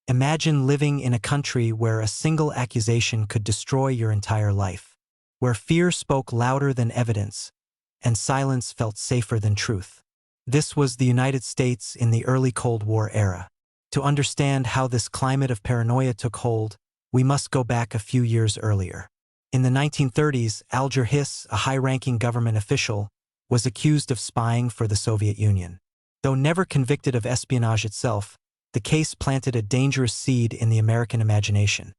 Imagine living in a country where a single accusation could destroy your entire life, where fear spoke louder than evidence, and silence felt safer than truth. This was the United States in the early Cold War era. To understand how this climate of paranoia took hold, we must go back a few years earlier. In the 1930s, Alger, a high-ranking government official, was accused of spying for the Soviet Union. Though never convicted of espionage itself, the case planted a dangerous seed in the American imagination.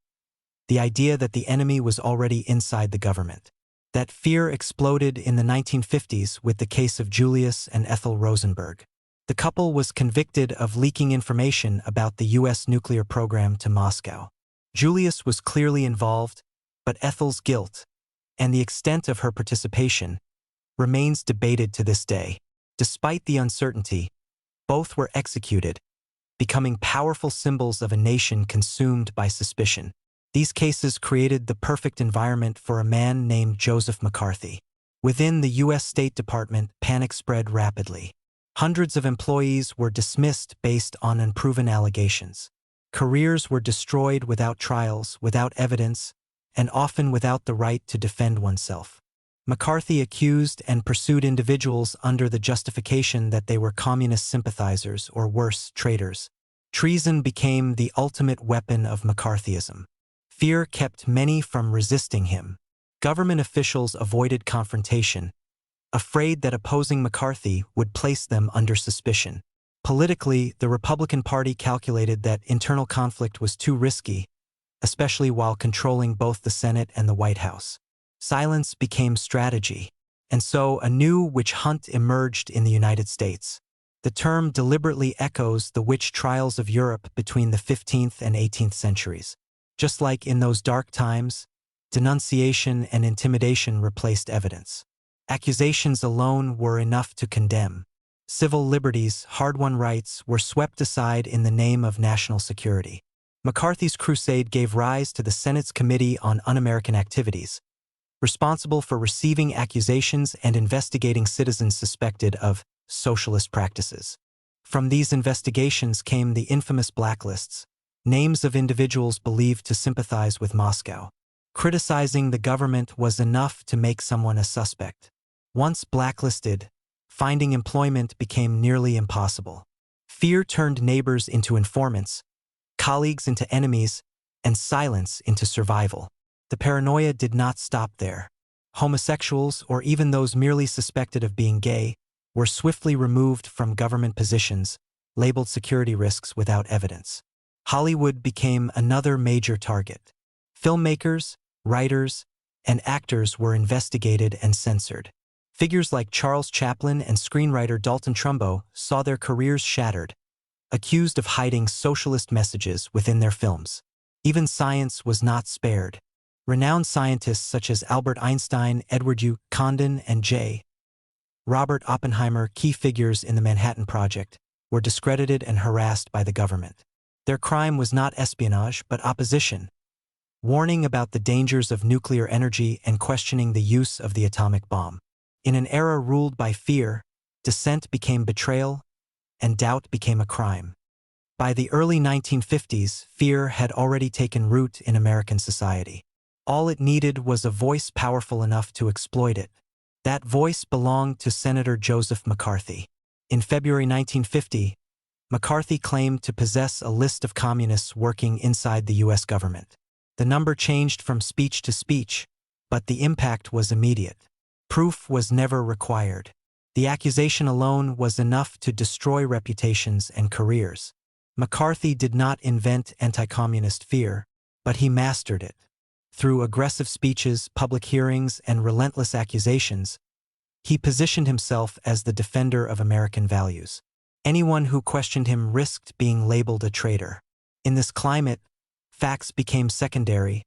The idea that the enemy was already inside the government. That fear exploded in the 1950s with the case of Julius and Ethel Rosenberg. The couple was convicted of leaking information about the U.S. nuclear program to Moscow. Julius was clearly involved, but Ethel's guilt, and the extent of her participation, remains debated to this day. Despite the uncertainty, both were executed, becoming powerful symbols of a nation consumed by suspicion. These cases created the perfect environment for a man named Joseph McCarthy. Within the U.S. State Department, panic spread rapidly. Hundreds of employees were dismissed based on unproven allegations. Careers were destroyed without trials, without evidence, and often without the right to defend oneself. McCarthy accused and pursued individuals under the justification that they were communist sympathizers or worse, traitors. Treason became the ultimate weapon of McCarthyism. Fear kept many from resisting him. Government officials avoided confrontation, afraid that opposing McCarthy would place them under suspicion. Politically, the Republican Party calculated that internal conflict was too risky, especially while controlling both the Senate and the White House. Silence became strategy, and so a new witch hunt emerged in the United States. The term deliberately echoes the witch trials of Europe between the 15th and 18th centuries. Just like in those dark times, denunciation and intimidation replaced evidence. Accusations alone were enough to condemn. Civil liberties, hard-won rights, were swept aside in the name of national security. McCarthy's crusade gave rise to the Senate's Committee on Un-American Activities, responsible for receiving accusations and investigating citizens suspected of socialist practices. From these investigations came the infamous blacklists, names of individuals believed to sympathize with Moscow. Criticizing the government was enough to make someone a suspect. Once blacklisted, finding employment became nearly impossible. Fear turned neighbors into informants, colleagues into enemies, and silence into survival. The paranoia did not stop there. Homosexuals, or even those merely suspected of being gay, were swiftly removed from government positions, labeled security risks without evidence. Hollywood became another major target. Filmmakers, writers, and actors were investigated and censored. Figures like Charles Chaplin and screenwriter Dalton Trumbo saw their careers shattered, accused of hiding socialist messages within their films. Even science was not spared. Renowned scientists such as Albert Einstein, Edward U. Condon, and J. Robert Oppenheimer, key figures in the Manhattan Project, were discredited and harassed by the government. Their crime was not espionage, but opposition, warning about the dangers of nuclear energy and questioning the use of the atomic bomb. In an era ruled by fear, dissent became betrayal, and doubt became a crime. By the early 1950s, fear had already taken root in American society. All it needed was a voice powerful enough to exploit it. That voice belonged to Senator Joseph McCarthy. In February 1950, McCarthy claimed to possess a list of communists working inside the U.S. government. The number changed from speech to speech, but the impact was immediate. Proof was never required. The accusation alone was enough to destroy reputations and careers. McCarthy did not invent anti-communist fear, but he mastered it. Through aggressive speeches, public hearings, and relentless accusations, he positioned himself as the defender of American values. Anyone who questioned him risked being labeled a traitor. In this climate, facts became secondary,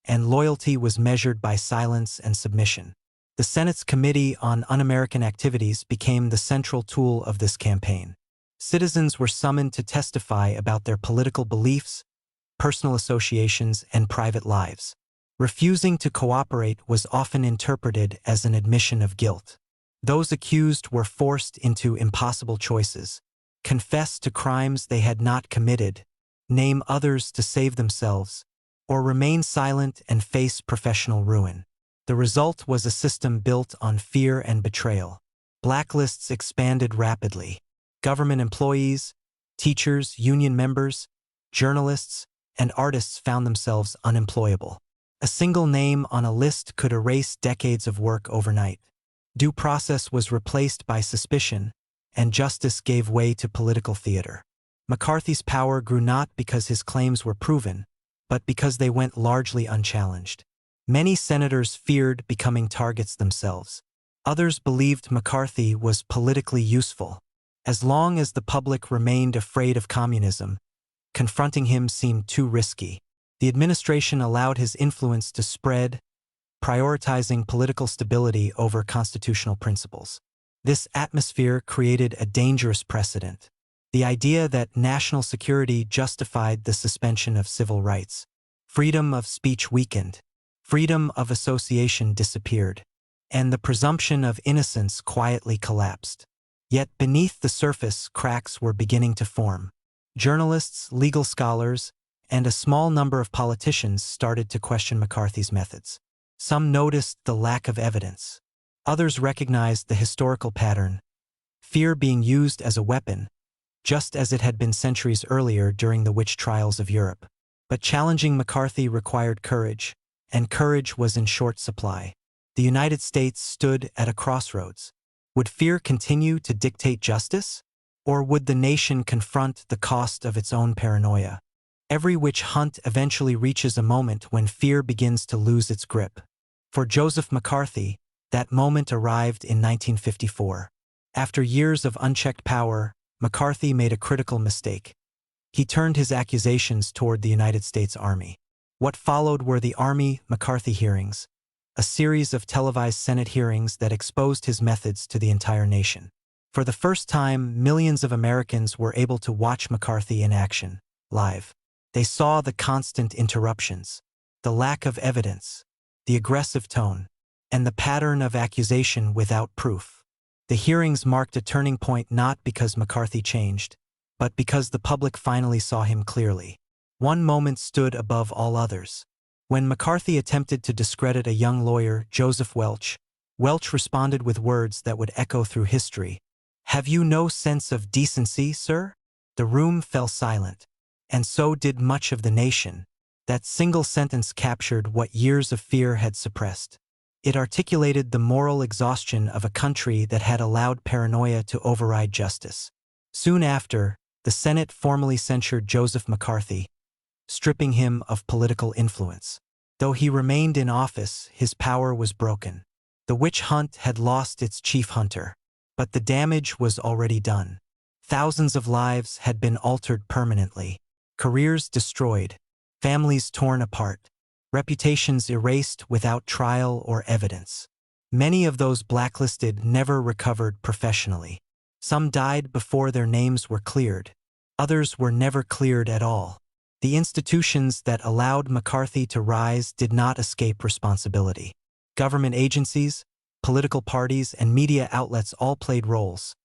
and loyalty was measured by silence and submission. The Senate's Committee on Un-American Activities became the central tool of this campaign. Citizens were summoned to testify about their political beliefs, personal associations, and private lives. Refusing to cooperate was often interpreted as an admission of guilt. Those accused were forced into impossible choices: confess to crimes they had not committed, name others to save themselves, or remain silent and face professional ruin. The result was a system built on fear and betrayal. Blacklists expanded rapidly. Government employees, teachers, union members, journalists, and artists found themselves unemployable. A single name on a list could erase decades of work overnight. Due process was replaced by suspicion, and justice gave way to political theater. McCarthy's power grew not because his claims were proven, but because they went largely unchallenged. Many senators feared becoming targets themselves. Others believed McCarthy was politically useful. As long as the public remained afraid of communism, confronting him seemed too risky. The administration allowed his influence to spread, prioritizing political stability over constitutional principles. This atmosphere created a dangerous precedent. The idea that national security justified the suspension of civil rights. Freedom of speech weakened. Freedom of association disappeared. And the presumption of innocence quietly collapsed. Yet beneath the surface, cracks were beginning to form. Journalists, legal scholars, and a small number of politicians started to question McCarthy's methods. Some noticed the lack of evidence. Others recognized the historical pattern, fear being used as a weapon, just as it had been centuries earlier during the witch trials of Europe. But challenging McCarthy required courage, and courage was in short supply. The United States stood at a crossroads. Would fear continue to dictate justice? Or would the nation confront the cost of its own paranoia? Every witch hunt eventually reaches a moment when fear begins to lose its grip. For Joseph McCarthy, that moment arrived in 1954. After years of unchecked power, McCarthy made a critical mistake. He turned his accusations toward the United States Army. What followed were the Army-McCarthy hearings, a series of televised Senate hearings that exposed his methods to the entire nation. For the first time, millions of Americans were able to watch McCarthy in action, live. They saw the constant interruptions, the lack of evidence, the aggressive tone, and the pattern of accusation without proof. The hearings marked a turning point not because McCarthy changed, but because the public finally saw him clearly. One moment stood above all others. When McCarthy attempted to discredit a young lawyer, Joseph Welch, Welch responded with words that would echo through history. "Have you no sense of decency, sir?" The room fell silent. And so did much of the nation. That single sentence captured what years of fear had suppressed. It articulated the moral exhaustion of a country that had allowed paranoia to override justice. Soon after, the Senate formally censured Joseph McCarthy, stripping him of political influence. Though he remained in office, his power was broken. The witch hunt had lost its chief hunter. But the damage was already done. Thousands of lives had been altered permanently. Careers destroyed, families torn apart, reputations erased without trial or evidence. Many of those blacklisted never recovered professionally. Some died before their names were cleared. Others were never cleared at all. The institutions that allowed McCarthy to rise did not escape responsibility. Government agencies, political parties, and media outlets all played roles,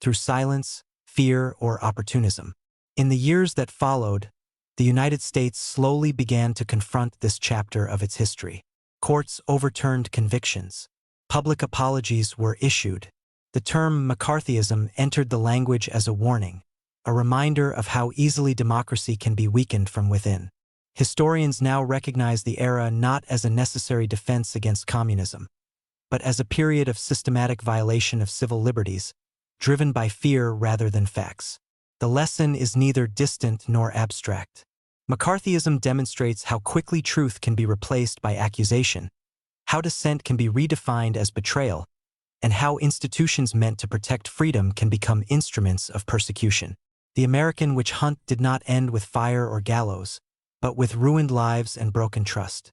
through silence, fear, or opportunism. In the years that followed, the United States slowly began to confront this chapter of its history. Courts overturned convictions. Public apologies were issued. The term McCarthyism entered the language as a warning, a reminder of how easily democracy can be weakened from within. Historians now recognize the era not as a necessary defense against communism, but as a period of systematic violation of civil liberties, driven by fear rather than facts. The lesson is neither distant nor abstract. McCarthyism demonstrates how quickly truth can be replaced by accusation, how dissent can be redefined as betrayal, and how institutions meant to protect freedom can become instruments of persecution. The American witch hunt did not end with fire or gallows, but with ruined lives and broken trust.